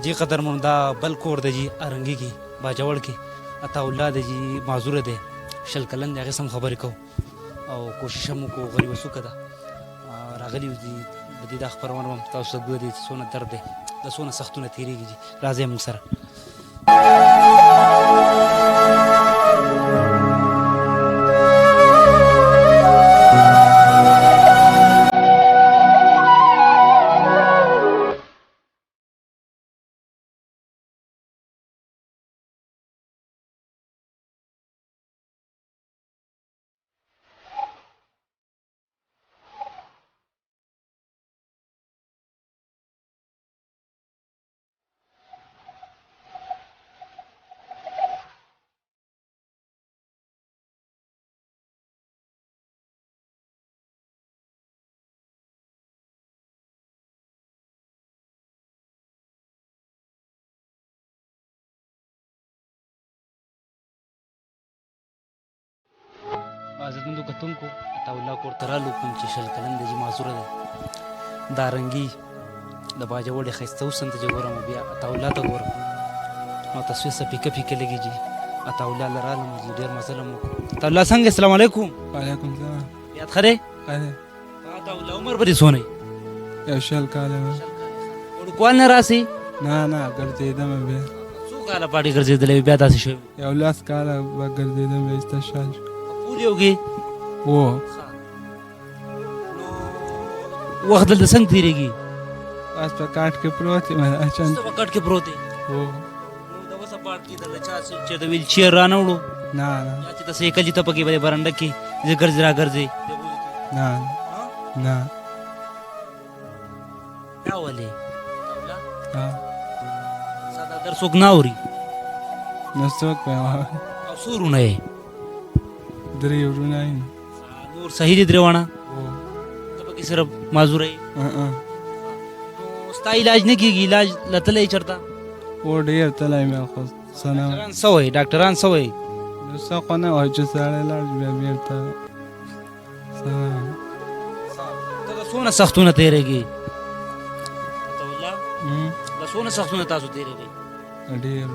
जी कदर मुंदा बल कोर दे जी अरंगी की बाजावड़ की अताउल्ला दे जी माजूर दे शलकलन जाके सम खबर को और कोशिश हम को गरीब सु कदा रागली जी बदी दा खबर वर ताउ सब दे सोना दर्द द सोना सख्तुना थीरी जी राजे मुसर आजमंदो कतुम को अताउल्ला को तरालु कुम ची शलकलन दे जी माजूर दे दारंगी द बाजावड़ खैस्तौ संत जगोरा बिया अताउल्ला तो गोर और तस्वीर से पिके पिके लगी जी अताउल्ला लराल मुझे देर मसलम अताउल्ला संग अस्सलाम वालेकुम वालेकुम सलाम याद खरे अरे अताउल्ला उमर बड़ी सोने या शलकाले और कौन न रासी ना करते दम बे सु काला पार्टी कर जे दले बिया दासी शो या उलास काला बगर दे दम इस्ताशाल पूरी होगी वो वक्त दल संग थीरेगी पास पर काट के प्रोते मैं अचान तो कट के प्रोते वो दवा सा पार्ट की दल चा से चे व्हील चेयर राना उडो ना याची तसे एकली तपकी बरे बरंडक की जे गरजरा गरजे ना क्या वाले अताउल्ला हाँ सादा दर सुगनावरी नस्तक पे सुरू नये दरी उड़नाइन नूर सही द्रेवाना वो तब की सिर्फ माजूर है तो उसका इलाज नहीं की इलाज लतले चढ़ता वो ढेर तलाई में खुद सना डॉक्टरान सवय दूसरा कोना हो जो सारे लाज में बेरता सना तो सोना सख्तू न तेरेगी अताउल्ला ला सोना सख्तू न तासु तेरेगी ढेर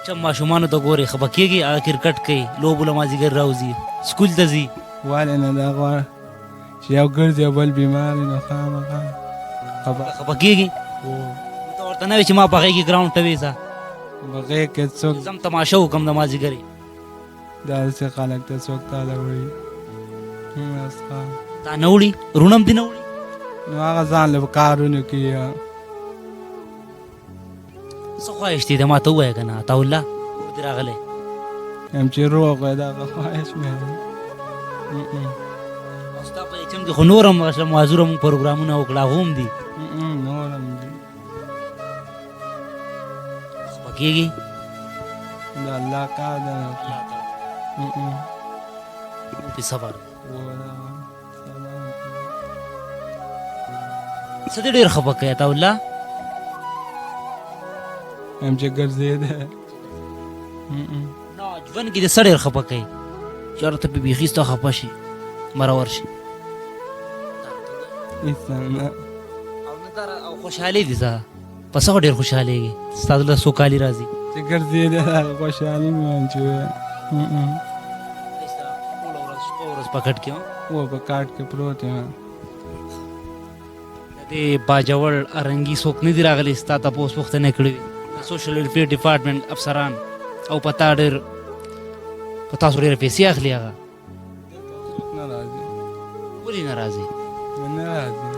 चम्मा शुमानो तो गोरे खबकेगी आखिर कट के लो बुलमाजी कर राउजी स्कूल दजी वाले न दागवा शियाव कर दिया बल बीमार न खामा खबकेगी वो तो और तना विच मा पाकेगी ग्राउंड टवेसा बगे के सोक जम तमाशा हुकम नमाजी करे दाल से खालक ते सोक ताला वही असका ता नौड़ी रुणम दी नौड़ी नो आगा जान ले कारू न किया सख्वाइश थी दमा तो है कना अताउल्ला उधर आगले हम चिरो को दा ख्वाहिश में उस्ता पे चम के खनोरम असला माजूरम प्रोग्राम ना ओकला होम दी नोरम दी खबकेगी अल्लाह का दा पे सबर वो सदे डेर खबके अताउल्ला हम जगर ज़ेद है नौजवान की सड़े खपके शरत पे बिखिस्ता खपशी मरावरशी इतना او ندار او خوشحالي دي زه پس هغه ډیر خوشحاليږي ستاسو له سوکالي راځي जगर ज़ेद है खुशहाली में जो ورځ پکټ کې वो काट के प्रोते हैं د باجوړ ارنګي سوک نه دی راغلي ستا تاسو وخت نه کړی سوشل ویلفیر ډپارټمنټ افسران او پتا ډیر پتا سره ډیر پیسې اخلي هغه नाराज़ी ولې ناراضي नाराज़ी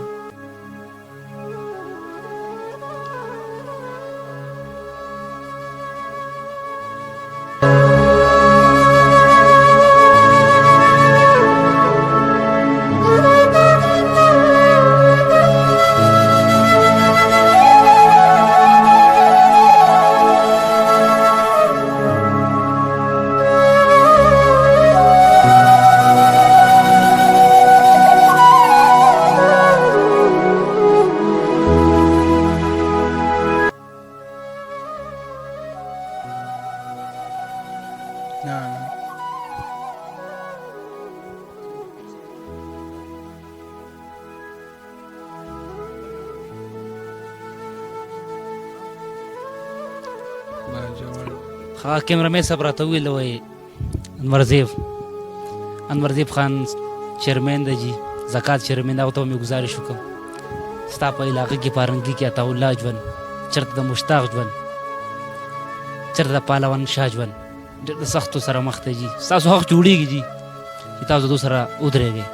باجوړ ها کیمرامین صاحب راته ویل وای انور زیب خان چیرمین دی جی زکات چیرمین دا ته مې گزارش وکم ستا په علاقه کې پارنګي کې عطا الله ژوند چرته د مشتاق ژوند چرته د پهلوان شاه ژوند ډېر د سختو سره مخ دی جی ستاسو حق جوړیږي جی چې تاسو دو سره ودرېږئ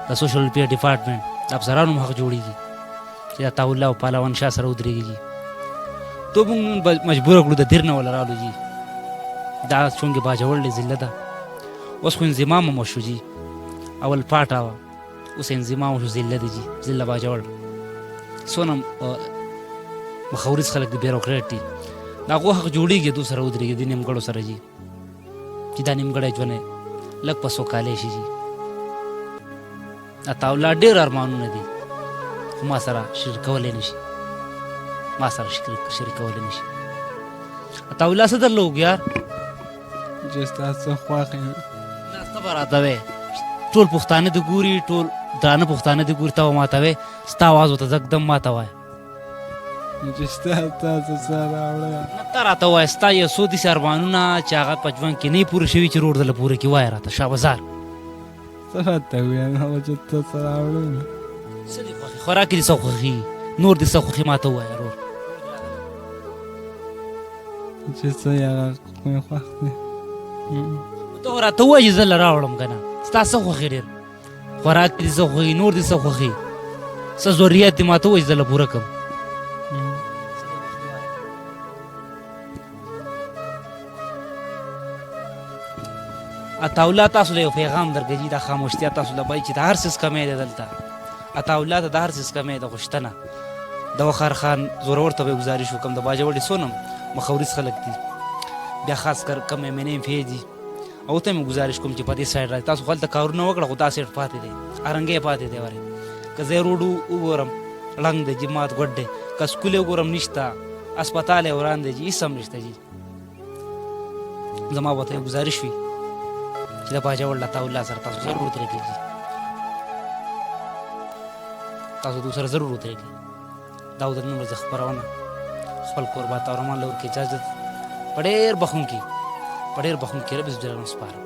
د سوشل میډیا ډپارټمنټ د افسرانو حق جوړیږي چې عطا الله او پهلوان شاه سره ودرېږي جی تو موږ مجبوره کړو د دیر نه ولا رالو جی دا چونګې باجوړ دی ضلع ده اوس خو انضمام هم وشو جی اول پاټه وه اوس انضمام وشو ضلع دی جی ضلع باجوړ څونه مخورز خلک د بیروکریټ دي د هغو حق جوړېږي دو سره ودرېږي د نیمګړو سره جی چې دا نیمګړی ژوند یې لږ په سوکالی شي جی عطاالله ډېر ارمانونه دي خو ما سره شریکولی نه شي ما سره شریکولی نه شي عطاالله څه درله وګیار چې ستا څه خوښ یم دا ته به راته وې ټول پښتانه دې ګوري ټول درانه پښتانه دې ګوري ته به ماته وې ستا اواز ورته زکدم ماته وایه چې ستا تاسو څه راوړه نه ته راته وایه ستا یو څو داسې ارمانونه چې هغه په ژوند کې نه پوره شوي چې روډ دله پوره کړي وایه راته شابزار څه راته ووایم هغه چې ته څه راوړې نو څه دې خوښي خوراک دې څه خوښي نور دې څه خوښي ماته ووایه رور چې څه یې هغه مې خوښ دی ته خو راته ووایه چې زه له راوړم که نه ستا څه خوښي ډېر خوراک دې څه خوښي نور دې څه خوښي څه ضرورت دې ماته ووایه چې زه له پوره کړم عطاالله تاسو له یو پیغام درکوي دا خاموشتیا تاسو له وایي چې د هر څیز کمی دی دلته عطاالله ته د هر څیز کمی ده غوښتنه د وقار خان زورور ته به یې ګزارش وکړم د باجوړې څونه مخورز خلک دي بیا خاص کر کم ایم این ایم فی دي او ته مې ګزارش کوم چې په دې سایډ راځي تاسو خو هلته کارونه وکړه خو دا سایډ پاتې دی ارنګی پاتې دی ورې که زه روډ وګورم ړنګ دی جماعت ګډ دی که سکول یې وګورم نشته اسپتال یې وران دی جي هېڅ هم نشته جي زما به ته ګزارش وي چې د باجوړ له عطاالله سره تاسو ضرور ودرېږئ تاسو دو سره ضرور ودرېږئ دا و د نن ورځې خپرونه خپل کوربات او رحمان له ورکې اجازت په ډېر بخښونکي رب عزوجل سپارم